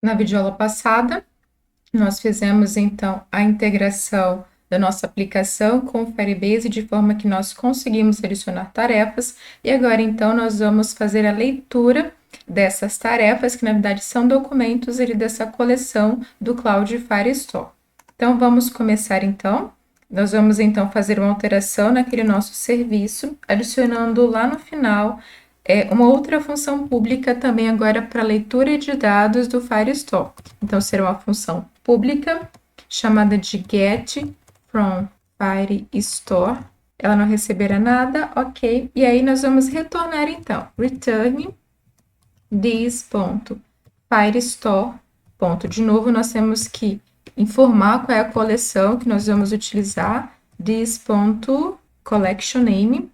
Na videoaula passada, nós fizemos então a integração da nossa aplicação com o Firebase de forma que nós conseguimos selecionar tarefas e agora então nós vamos fazer a leitura dessas tarefas, que na verdade são documentos dessa coleção do Cloud Firestore. Então vamos começar então. Nós vamos então fazer uma alteração naquele nosso serviço, adicionando lá no final uma outra função pública também agora para leitura de dados do Firestore. Então, será uma função pública chamada de get from Firestore. Ela não receberá nada, ok. E aí, nós vamos retornar, então, return this.firestore. De novo, nós temos que informar qual é a coleção que nós vamos utilizar, this.collectionName.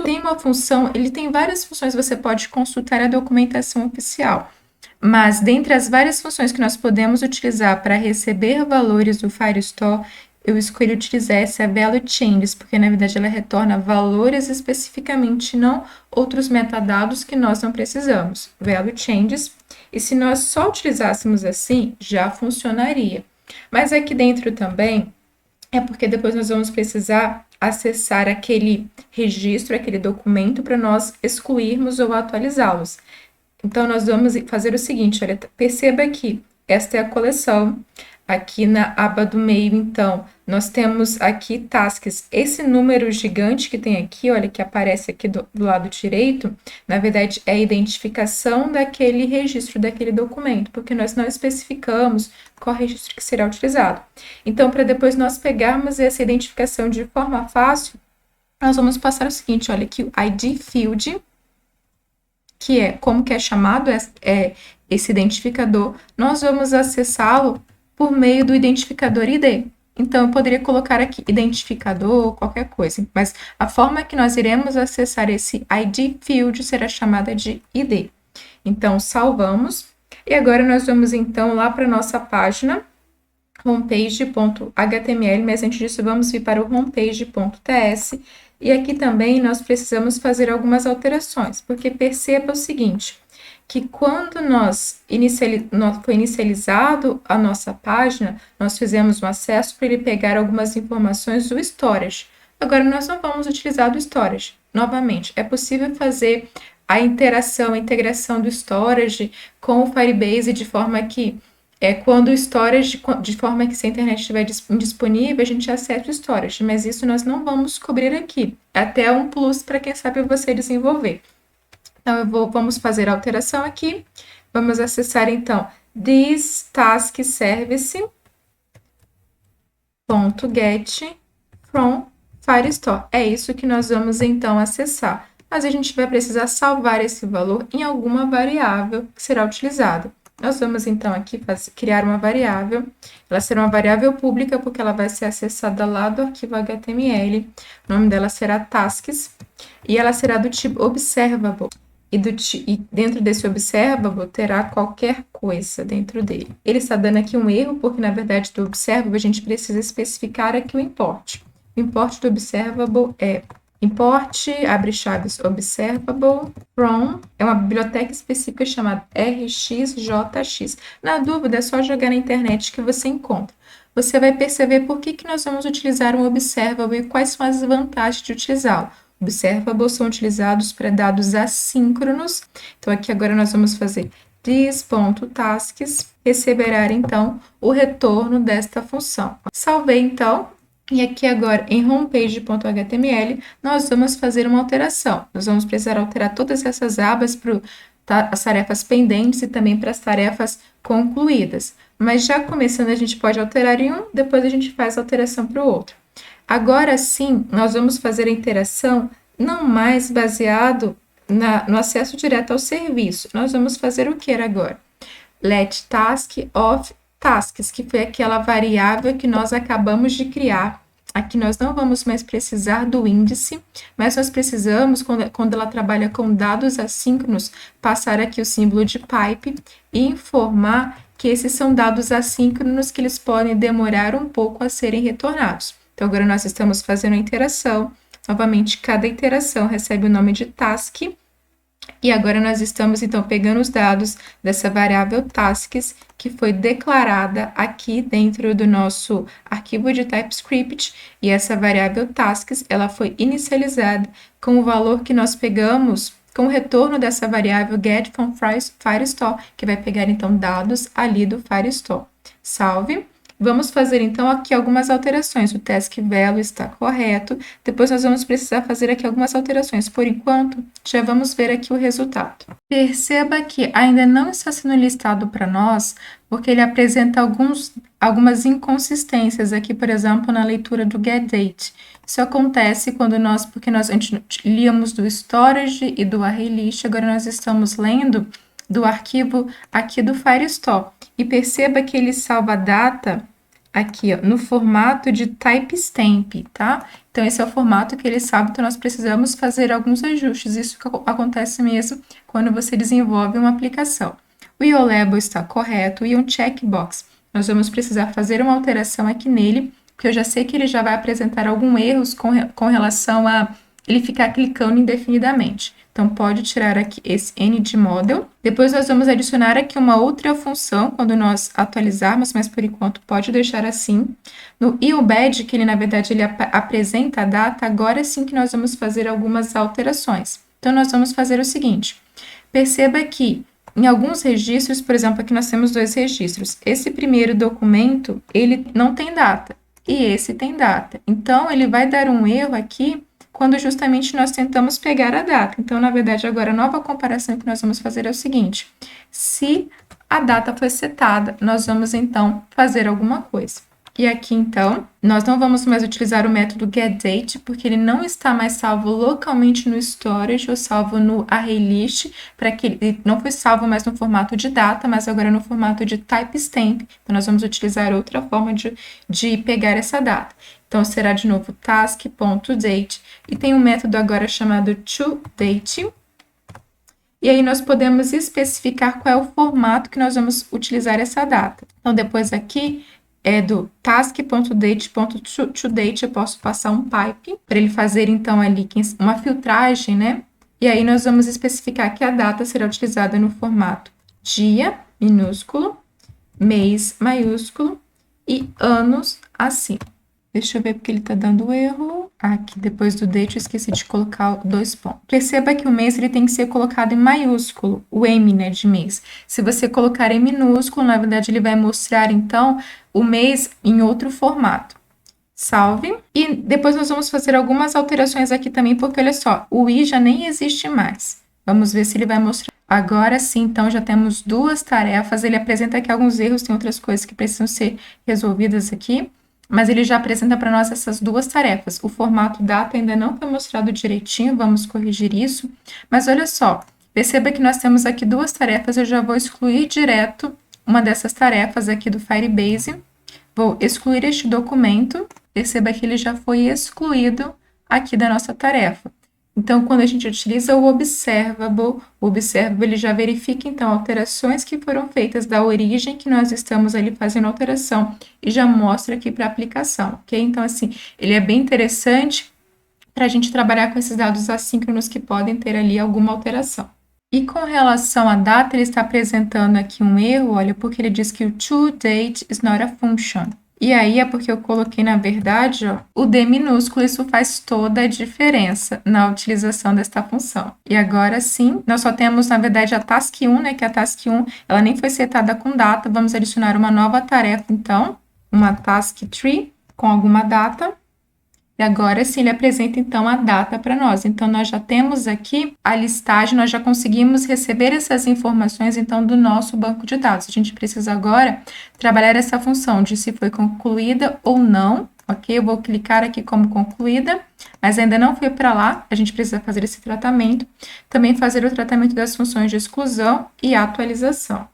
Tem uma função, ele tem várias funções, você pode consultar a documentação oficial. Mas, dentre as várias funções que nós podemos utilizar para receber valores do Firestore, eu escolhi utilizar essa value changes, porque na verdade ela retorna valores especificamente, não outros metadados que nós não precisamos. Value changes. E se nós só utilizássemos assim, já funcionaria. Mas aqui dentro também é porque depois nós vamos precisar acessar aquele registro, aquele documento, para nós excluirmos ou atualizá-los. Então, nós vamos fazer o seguinte, olha, perceba que esta é a coleção. Aqui na aba do meio, então, nós temos aqui tasks. Esse número gigante que tem aqui, olha, que aparece aqui do lado direito, na verdade, é a identificação daquele registro, daquele documento, porque nós não especificamos qual registro que será utilizado. Então, para depois nós pegarmos essa identificação de forma fácil, nós vamos passar o seguinte, olha, aqui o ID field, que é como que é chamado esse identificador, nós vamos acessá-lo por meio do identificador ID. Então, eu poderia colocar aqui identificador, qualquer coisa, mas a forma que nós iremos acessar esse ID field será chamada de ID. Então, salvamos. E agora nós vamos, então, lá para a nossa página, homepage.html, mas antes disso, vamos vir para o homepage.ts. E aqui também nós precisamos fazer algumas alterações, porque perceba o seguinte, que quando foi inicializado a nossa página, nós fizemos um acesso para ele pegar algumas informações do storage. Agora, nós não vamos utilizar do storage. Novamente, é possível fazer a integração do storage com o Firebase de forma que quando o storage, de forma que se a internet estiver indisponível, a gente acessa o storage, mas isso nós não vamos cobrir aqui. É até um plus para quem sabe você desenvolver. Então, vamos fazer a alteração aqui. Vamos acessar, então, this task service.get from Firestore. É isso que nós vamos, então, acessar. Mas a gente vai precisar salvar esse valor em alguma variável que será utilizada. Nós vamos, então, aqui criar uma variável. Ela será uma variável pública, porque ela vai ser acessada lá do arquivo HTML. O nome dela será tasks. E ela será do tipo observable. E dentro desse observable terá qualquer coisa dentro dele. Ele está dando aqui um erro, porque, na verdade, do observable, a gente precisa especificar aqui o import. O import do observable é import, abre chaves, observable from, é uma biblioteca específica chamada rxjx. Na dúvida, é só jogar na internet que você encontra. Você vai perceber por que nós vamos utilizar um observable e quais são as vantagens de utilizá-lo. Observables são utilizados para dados assíncronos. Então, aqui agora nós vamos fazer this.tasks, receberá, então, o retorno desta função. Salvei, então. E aqui agora, em homepage.html, nós vamos fazer uma alteração. Nós vamos precisar alterar todas essas abas para as tarefas pendentes e também para as tarefas concluídas. Mas já começando, a gente pode alterar em um, depois a gente faz a alteração para o outro. Agora sim, nós vamos fazer a interação não mais baseado no acesso direto ao serviço. Nós vamos fazer o que agora? Let task of tasks, que foi aquela variável que nós acabamos de criar. Aqui nós não vamos mais precisar do índice, mas nós precisamos, quando ela trabalha com dados assíncronos, passar aqui o símbolo de pipe e informar que esses são dados assíncronos que eles podem demorar um pouco a serem retornados. Então, agora nós estamos fazendo a interação. Novamente, cada interação recebe o nome de task E agora nós estamos, então, pegando os dados dessa variável tasks, que foi declarada aqui dentro do nosso arquivo de TypeScript, e essa variável tasks, ela foi inicializada com o valor que nós pegamos com o retorno dessa variável get from Firestore, que vai pegar, então, dados ali do Firestore. Salve. Vamos fazer, então, aqui algumas alterações. O task value está correto. Depois, nós vamos precisar fazer aqui algumas alterações. Por enquanto, já vamos ver aqui o resultado. Perceba que ainda não está sendo listado para nós, porque ele apresenta algumas inconsistências aqui, por exemplo, na leitura do getDate. Isso acontece quando porque nós líamos do storage e do ArrayList, agora nós estamos lendo do arquivo aqui do Firestore. E perceba que ele salva a data aqui, ó, no formato de timestamp, tá? Então, esse é o formato que ele salva, então nós precisamos fazer alguns ajustes. Isso acontece mesmo quando você desenvolve uma aplicação. O IOLabel está correto e um checkbox. Nós vamos precisar fazer uma alteração aqui nele, porque eu já sei que ele já vai apresentar alguns erros com relação a ele ficar clicando indefinidamente. Então, pode tirar aqui esse N de model. Depois, nós vamos adicionar aqui uma outra função quando nós atualizarmos, mas por enquanto pode deixar assim. No IOBadge, que ele, na verdade, ele apresenta a data, agora sim que nós vamos fazer algumas alterações. Então, nós vamos fazer o seguinte. Perceba que em alguns registros, por exemplo, aqui nós temos dois registros. Esse primeiro documento, ele não tem data, e esse tem data. Então, ele vai dar um erro aqui quando justamente nós tentamos pegar a data. Então, na verdade, agora a nova comparação que nós vamos fazer é o seguinte: se a data foi setada, nós vamos então fazer alguma coisa. E aqui, então, nós não vamos mais utilizar o método getDate, porque ele não está mais salvo localmente no storage ou salvo no ArrayList, para que ele não foi salvo mais no formato de data, mas agora no formato de timestamp. Então, nós vamos utilizar outra forma de pegar essa data. Então, será de novo task.date, e tem um método agora chamado toDate, e aí nós podemos especificar qual é o formato que nós vamos utilizar essa data. Então, depois aqui é do task.date.toDate, eu posso passar um pipe para ele fazer, então, ali uma filtragem, né? E aí nós vamos especificar que a data será utilizada no formato dia, minúsculo, mês, maiúsculo, e anos, assim. Deixa eu ver porque ele tá dando erro. Aqui, depois do date, eu esqueci de colocar 2 pontos. Perceba que o mês ele tem que ser colocado em maiúsculo, o M, né, de mês. Se você colocar em minúsculo, na verdade, ele vai mostrar, então, o mês em outro formato. Salve. E depois nós vamos fazer algumas alterações aqui também, porque, olha só, o I já nem existe mais. Vamos ver se ele vai mostrar. Agora sim, então, já temos duas tarefas. Ele apresenta aqui alguns erros, tem outras coisas que precisam ser resolvidas aqui. Mas ele já apresenta para nós essas duas tarefas. O formato data ainda não foi mostrado direitinho, vamos corrigir isso. Mas olha só, perceba que nós temos aqui duas tarefas, eu já vou excluir direto uma dessas tarefas aqui do Firebase. Vou excluir este documento, perceba que ele já foi excluído aqui da nossa tarefa. Então, quando a gente utiliza o observable ele já verifica, então, alterações que foram feitas da origem que nós estamos ali fazendo alteração e já mostra aqui para a aplicação, ok? Então, assim, ele é bem interessante para a gente trabalhar com esses dados assíncronos que podem ter ali alguma alteração. E com relação à data, ele está apresentando aqui um erro, olha, porque ele diz que o toDate is not a function. E aí é porque eu coloquei, na verdade, ó, o D minúsculo, isso faz toda a diferença na utilização desta função. E agora sim, nós só temos, na verdade, a task 1, né, que a task 1, ela nem foi setada com data, vamos adicionar uma nova tarefa, então, uma task tree com alguma data. E agora sim, ele apresenta, então, a data para nós. Então, nós já temos aqui a listagem, nós já conseguimos receber essas informações, então, do nosso banco de dados. A gente precisa agora trabalhar essa função de se foi concluída ou não, ok? Eu vou clicar aqui como concluída, mas ainda não foi para lá, a gente precisa fazer esse tratamento. Também fazer o tratamento das funções de exclusão e atualização.